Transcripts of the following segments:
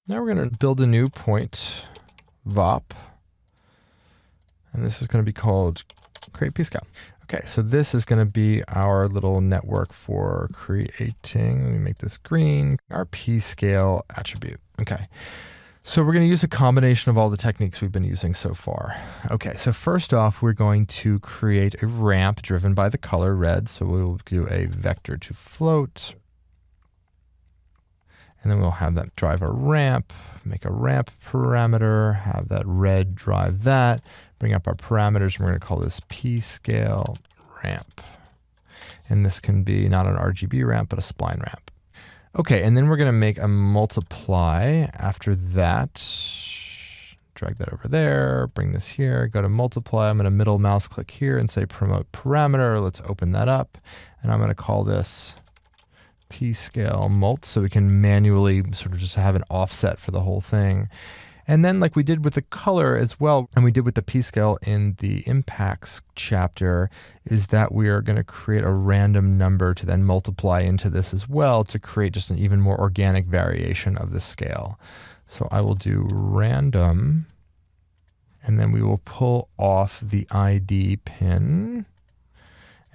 Now we're going to build a new point VOP. And this is going to be called create pscale. Okay, so this is going to be our little network for creating, let me make this green, our pscale attribute. Okay, so we're going to use a combination of all the techniques we've been using so far. Okay, so first off, we're going to create a ramp driven by the color red. So we'll do a vector to float. And then we'll have that drive a ramp, make a ramp parameter, have that red drive that, bring up our parameters, and we're going to call this pscale ramp. And this can be not an RGB ramp, but a spline ramp. Okay, and then we're going to make a multiply after that. Drag that over there, bring this here, go to multiply. I'm going to middle mouse click here and say promote parameter. Let's open that up. And I'm going to call this pscale mult, so we can manually sort of just have an offset for the whole thing. And then like we did with the color as well, and we did with the pscale in the impacts chapter, is that we are going to create a random number to then multiply into this as well to create just an even more organic variation of the scale. So I will do random, and then we will pull off the ID pin.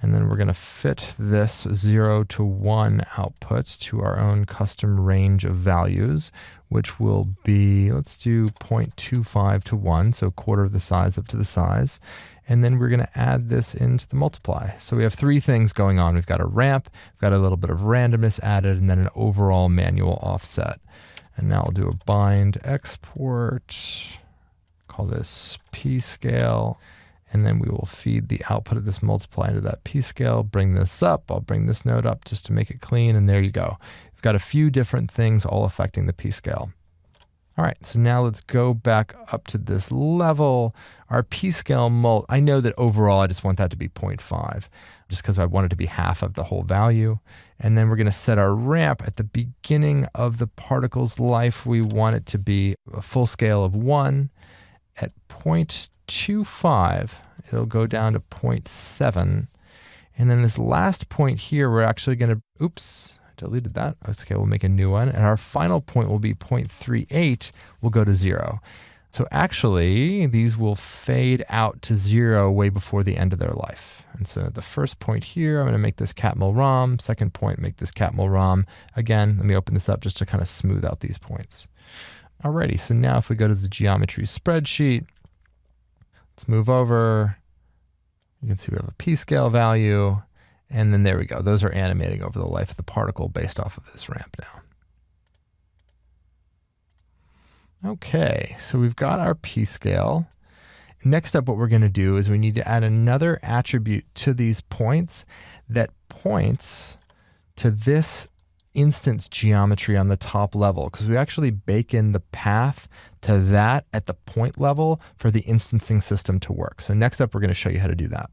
And then we're going to fit this 0 to 1 output to our own custom range of values, which will be, let's do 0.25 to 1, so a quarter of the size up to the size. And then we're going to add this into the multiply. So we have three things going on. We've got a ramp, we've got a little bit of randomness added, and then an overall manual offset. And now I'll do a bind export, call this pscale. And then we will feed the output of this multiply into that pscale, bring this up. I'll bring this node up just to make it clean, and there you go. We've got a few different things all affecting the pscale. All right, so now let's go back up to this level. Our pscale mult, I know that overall I just want that to be 0.5, just because I want it to be half of the whole value. And then we're going to set our ramp at the beginning of the particle's life. We want it to be a full scale of 1. At 0.25, it'll go down to 0.7. And then this last point here, we're actually going to, oops, I deleted that. Okay, we'll make a new one. And our final point will be 0.38, will go to 0. So actually, these will fade out to 0 way before the end of their life. And so the first point here, I'm going to make this catmull rom. Second point, make this catmull rom. Again, let me open this up just to kind of smooth out these points. Alrighty, so now if we go to the geometry spreadsheet, let's move over. You can see we have a pscale value, and then there we go. Those are animating over the life of the particle based off of this ramp now. Okay, so we've got our pscale. Next up, what we're going to do is we need to add another attribute to these points that points to this instance geometry on the top level, because we actually bake in the path to that at the point level for the instancing system to work. So next up, we're going to show you how to do that.